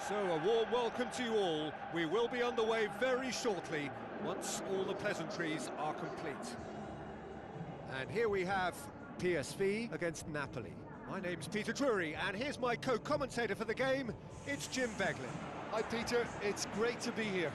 So, a warm welcome to you all. We will be on the way very shortly, once all the pleasantries are complete. And here we have PSV against Napoli. My name's Peter Drury, and here's my co-commentator for the game, it's Jim Beglin. Hi Peter, it's great to be here.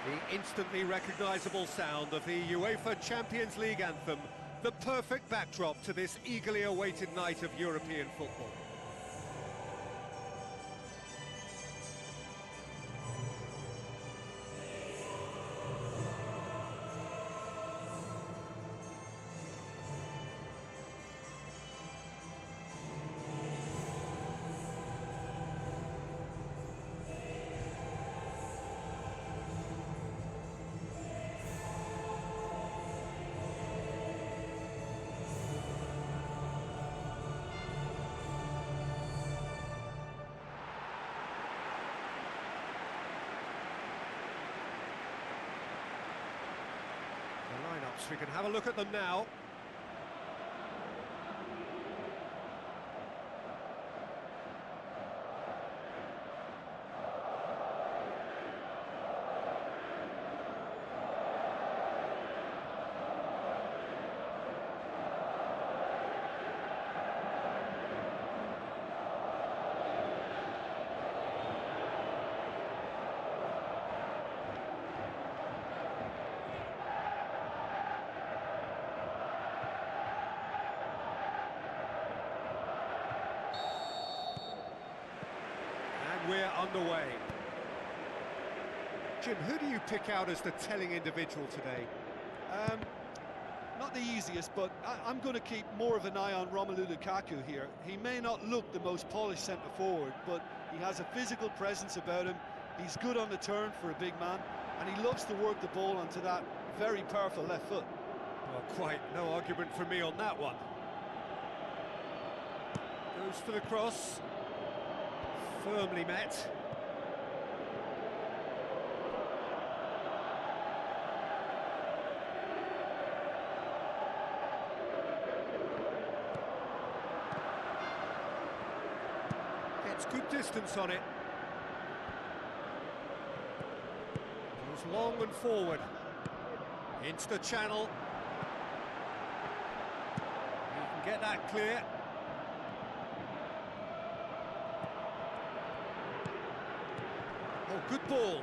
The instantly recognisable sound of the UEFA Champions League anthem, the perfect backdrop to this eagerly awaited night of European football. Lineups, we can have a look at them now. We're underway. Jim, who do you pick out as the telling individual today? Not the easiest, but I'm going to keep more of an eye on Romelu Lukaku here. He may not look the most polished centre-forward, but he has a physical presence about him. He's good on the turn for a big man, and he loves to work the ball onto that very powerful left foot. Well, quite no argument from me on that one. Goes for the cross. Firmly met. Gets good distance on it. Goes long and forward. Into the channel. You can get that clear. Oh, good ball.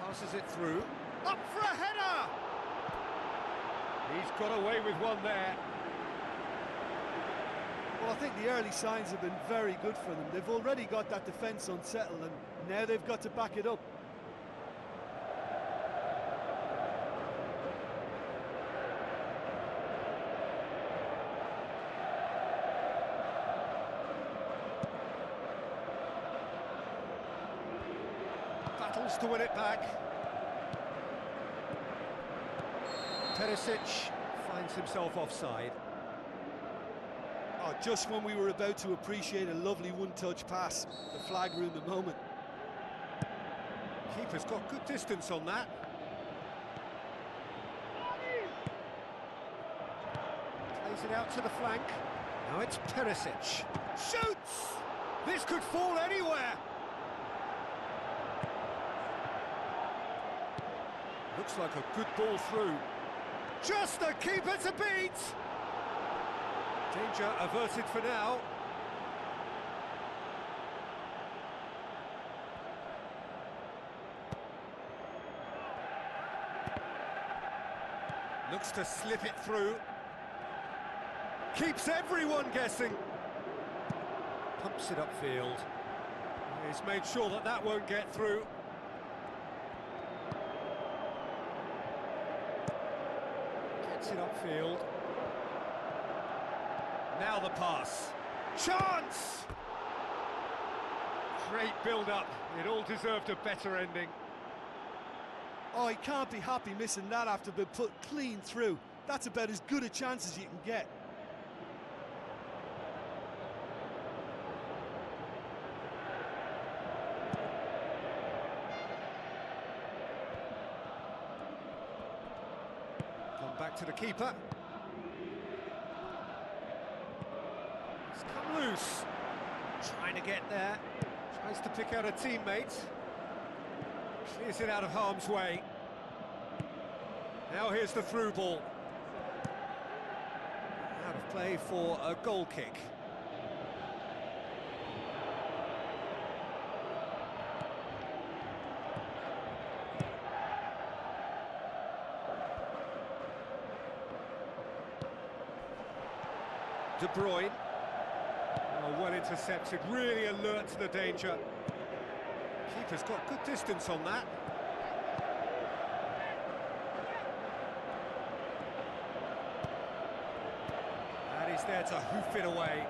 Passes it through. Up for a header! He's got away with one there. Well, I think the early signs have been very good for them. They've already got that defence unsettled, and now they've got to back it up. Battles to win it back. Perisic finds himself offside. Oh, just when we were about to appreciate a lovely one-touch pass, the flag ruined the moment. Keeper's got good distance on that. Plays it out to the flank. Now it's Perisic. Shoots! This could fall anywhere! Looks like a good ball through. Just the keeper to beat! Danger averted for now. Looks to slip it through. Keeps everyone guessing. Pumps it upfield. He's made sure that that won't get through. Gets it upfield. Now the pass. Chance! Great build-up. It all deserved a better ending. Oh, he can't be happy missing that after being put clean through. That's about as good a chance as you can get. Come back to the keeper. It's come loose. Trying to get there. Tries to pick out a teammate. Clears it out of harm's way. Now here's the through ball. Out of play for a goal kick. De Bruyne. Oh, well intercepted, really alert to the danger. Keeper's got good distance on that. And he's there to hoof it away.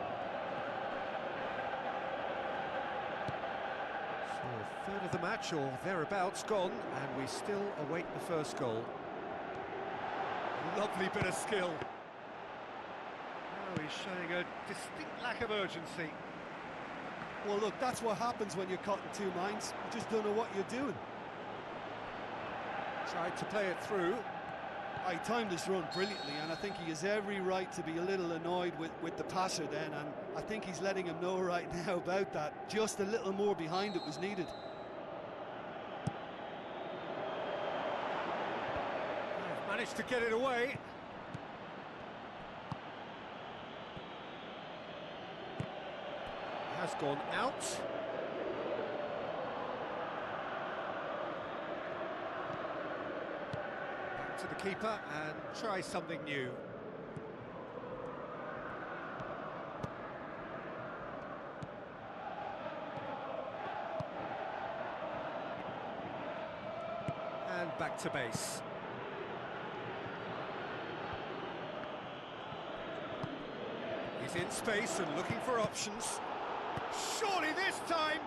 So a third of the match, or thereabouts, gone, and we still await the first goal. Lovely bit of skill. Oh, he's showing a distinct lack of urgency. Well, look, that's what happens when you're caught in two minds. You just don't know what you're doing. Tried to play it through. He timed this run brilliantly, and I think he has every right to be a little annoyed with the passer then, and I think he's letting him know right now about that. Just a little more behind it was needed. Managed to get it away. Has gone out. Back to the keeper and try something new. And back to base. He's in space and looking for options. Surely this time!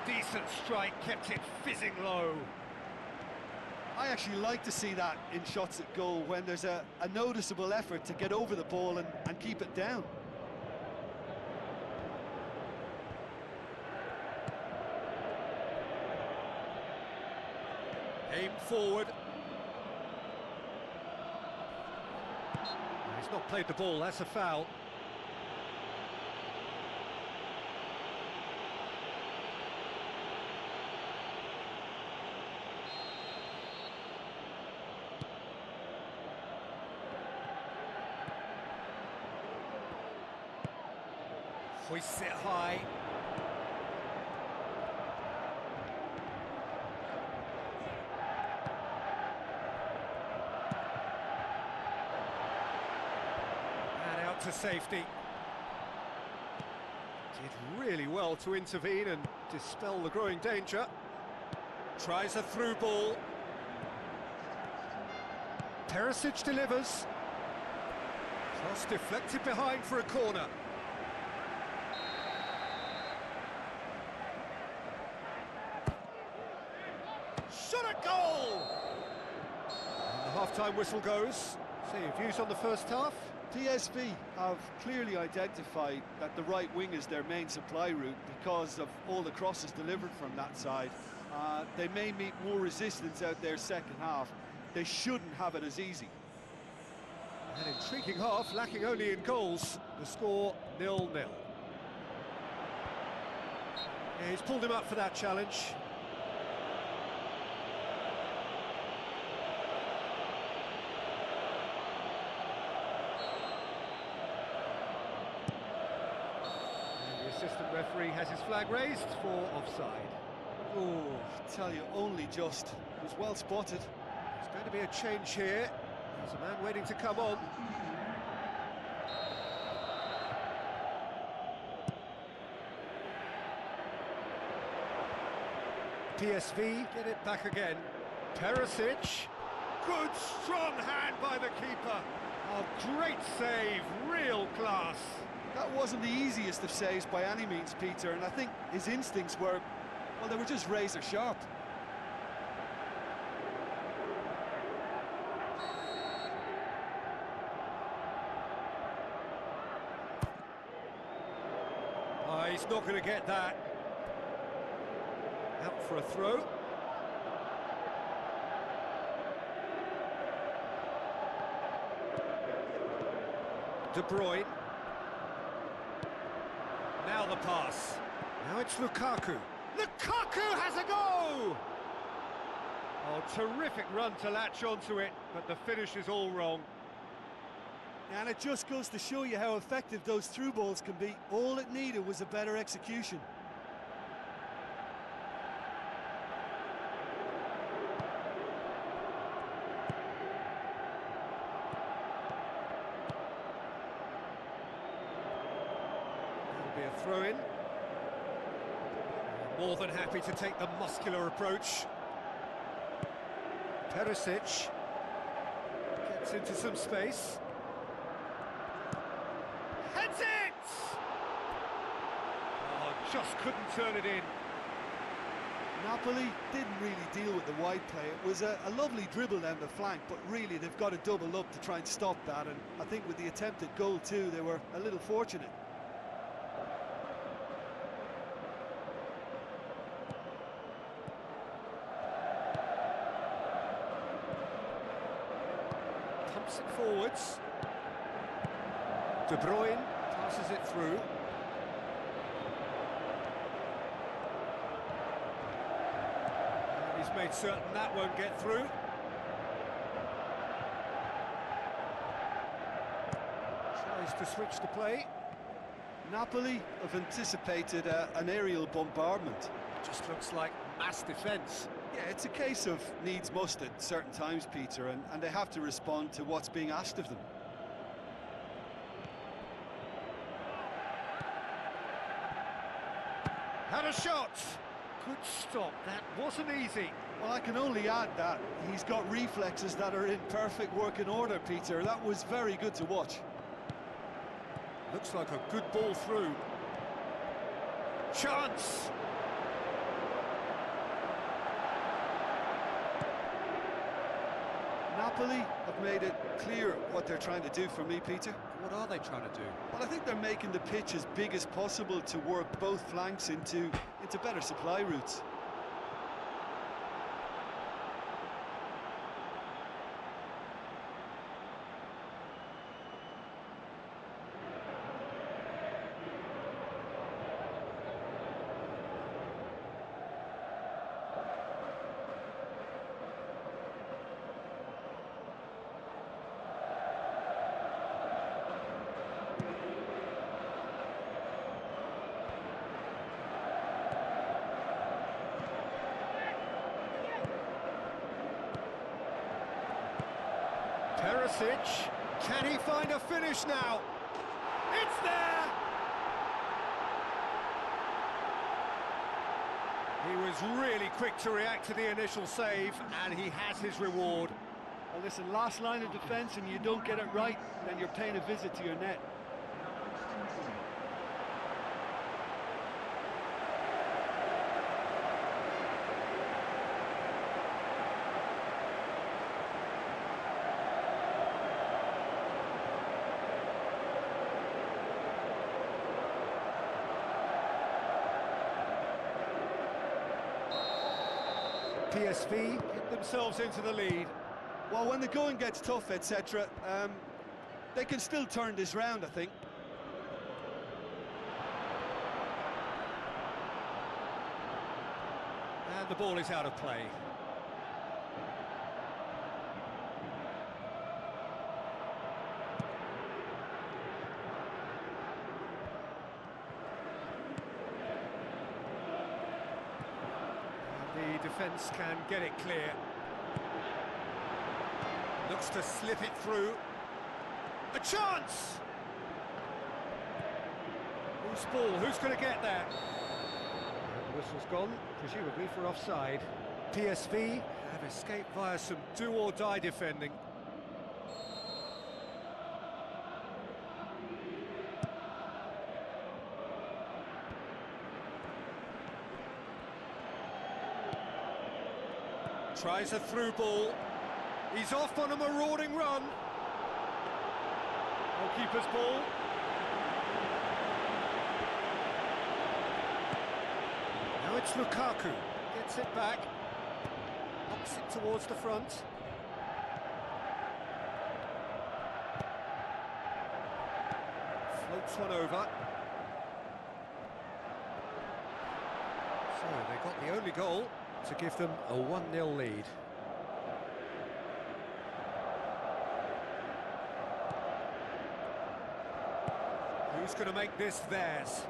Decent strike, kept it fizzing low. I actually like to see that in shots at goal, when there's a noticeable effort to get over the ball and keep it down. Aim forward. He's not played the ball, that's a foul. Hoists it high. And out to safety. Did really well to intervene and dispel the growing danger. Tries a through ball. Perisic delivers. Cross deflected behind for a corner. Shot a goal! And the half-time whistle goes. So your views on the first half? PSV have clearly identified that the right wing is their main supply route because of all the crosses delivered from that side. They may meet more resistance out there second half. They shouldn't have it as easy. An intriguing half, lacking only in goals. The score 0-0. Yeah, he's pulled him up for that challenge. Assistant referee has his flag raised for offside. Oh, I tell you, only just. It was well spotted. There's going to be a change here. There's a man waiting to come on. PSV get it back again. Perisic. Good strong hand by the keeper. Oh, great save, real class. That wasn't the easiest of saves by any means, Peter, and I think his instincts were, well, they were just razor sharp. Oh, he's not going to get that. Out for a throw. De Bruyne. Now the pass. Now it's Lukaku. Lukaku has a go! Oh, terrific run to latch onto it, but the finish is all wrong. And it just goes to show you how effective those through balls can be. All it needed was a better execution. That'll be a throw-in. More than happy to take the muscular approach. Perisic gets into some space. Heads it! Oh, just couldn't turn it in. Napoli didn't really deal with the wide play. It was a lovely dribble down the flank, but really they've got to double up to try and stop that, and I think with the attempted goal too, they were a little fortunate. Pumps it forwards. De Bruyne passes it through. And he's made certain that won't get through. Tries to switch the play. Napoli have anticipated an aerial bombardment. Just looks like mass defence. Yeah, it's a case of needs must at certain times, Peter, and they have to respond to what's being asked of them. Had a shot. Good stop. That wasn't easy. Well, I can only add that he's got reflexes that are in perfect working order, Peter. That was very good to watch. Looks like a good ball through. Chance! Napoli have made it clear what they're trying to do for me, Peter. What are they trying to do? Well, I think they're making the pitch as big as possible to work both flanks into better supply routes. Perisic, can he find a finish now? It's there! He was really quick to react to the initial save, and he has his reward. Well, listen, last line of defence and you don't get it right, then you're paying a visit to your net. PSV get themselves into the lead. Well, when the going gets tough, etc., they can still turn this round, I think. And the ball is out of play. The defence can get it clear. Looks to slip it through. A chance! Whose ball? Who's going to get there? And the whistle's gone, presumably for offside. PSV have escaped via some do-or-die defending. Tries a through ball. He's off on a marauding run. Goalkeeper's ball. Now it's Lukaku. Gets it back. Knocks it towards the front. Floats one over. Oh, they got the only goal to give them a 1-0 lead. Who's going to make this theirs?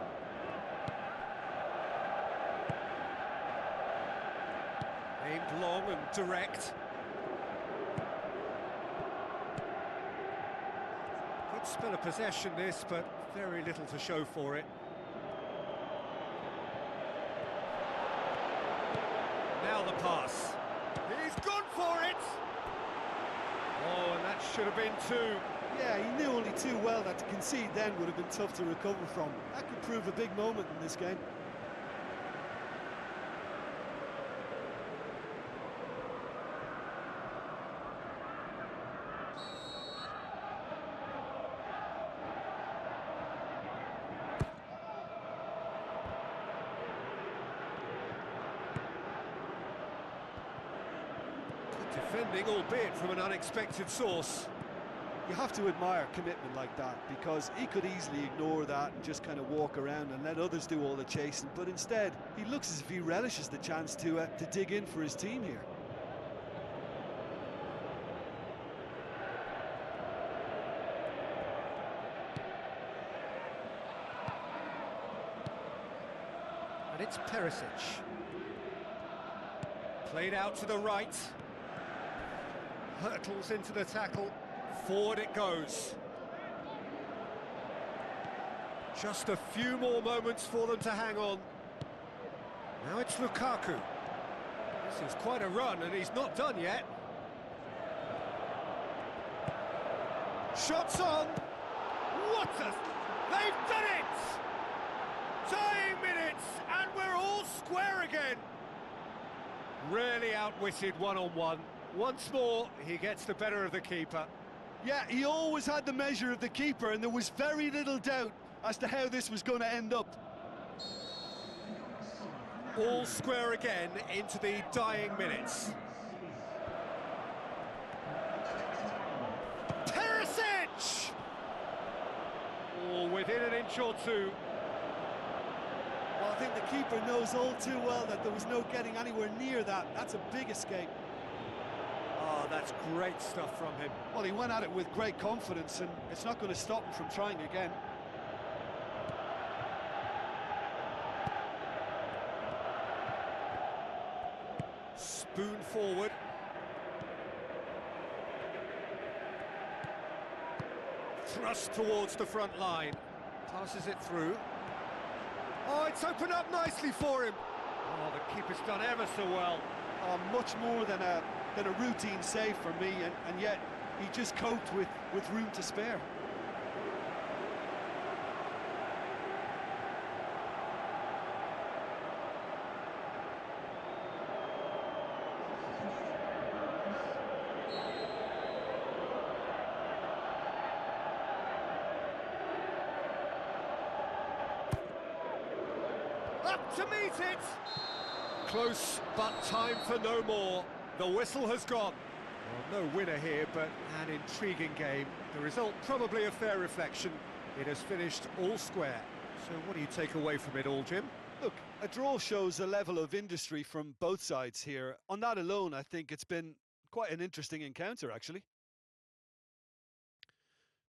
Aimed long and direct. Good spell of possession this, but very little to show for it. Now the pass. He's gone for it! Oh, and that should have been two. Yeah, he knew only too well that to concede then would have been tough to recover from. That could prove a big moment in this game. Defending, albeit from an unexpected source. You have to admire commitment like that, because he could easily ignore that and just kind of walk around and let others do all the chasing, but instead he looks as if he relishes the chance to dig in for his team here. And it's Perisic. Played out to the right. Hurtles into the tackle. Forward it goes. Just a few more moments for them to hang on. Now it's Lukaku. This is quite a run, and he's not done yet. Shots on. What a... They've done it! Dying minutes, and we're all square again. Really outwitted one-on-one. Once more, he gets the better of the keeper. Yeah, he always had the measure of the keeper, and there was very little doubt as to how this was going to end up. All square again into the dying minutes. Perisic! Oh, within an inch or two. Well, I think the keeper knows all too well that there was no getting anywhere near that. That's a big escape. Oh, that's great stuff from him. Well, he went at it with great confidence, and it's not going to stop him from trying again. Spoon forward. Thrust towards the front line. Passes it through. Oh, it's opened up nicely for him. Oh, the keeper's done ever so well. Much more than a routine save for me, and yet he just coped with room to spare. Up to meet it! Close, but time for no more. The whistle has gone. Well, no winner here, but an intriguing game. The result probably a fair reflection. It has finished all square. So what do you take away from it all, Jim? Look, a draw shows a level of industry from both sides here. On that alone, I think it's been quite an interesting encounter, actually.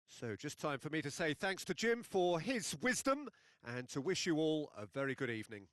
So just time for me to say thanks to Jim for his wisdom and to wish you all a very good evening.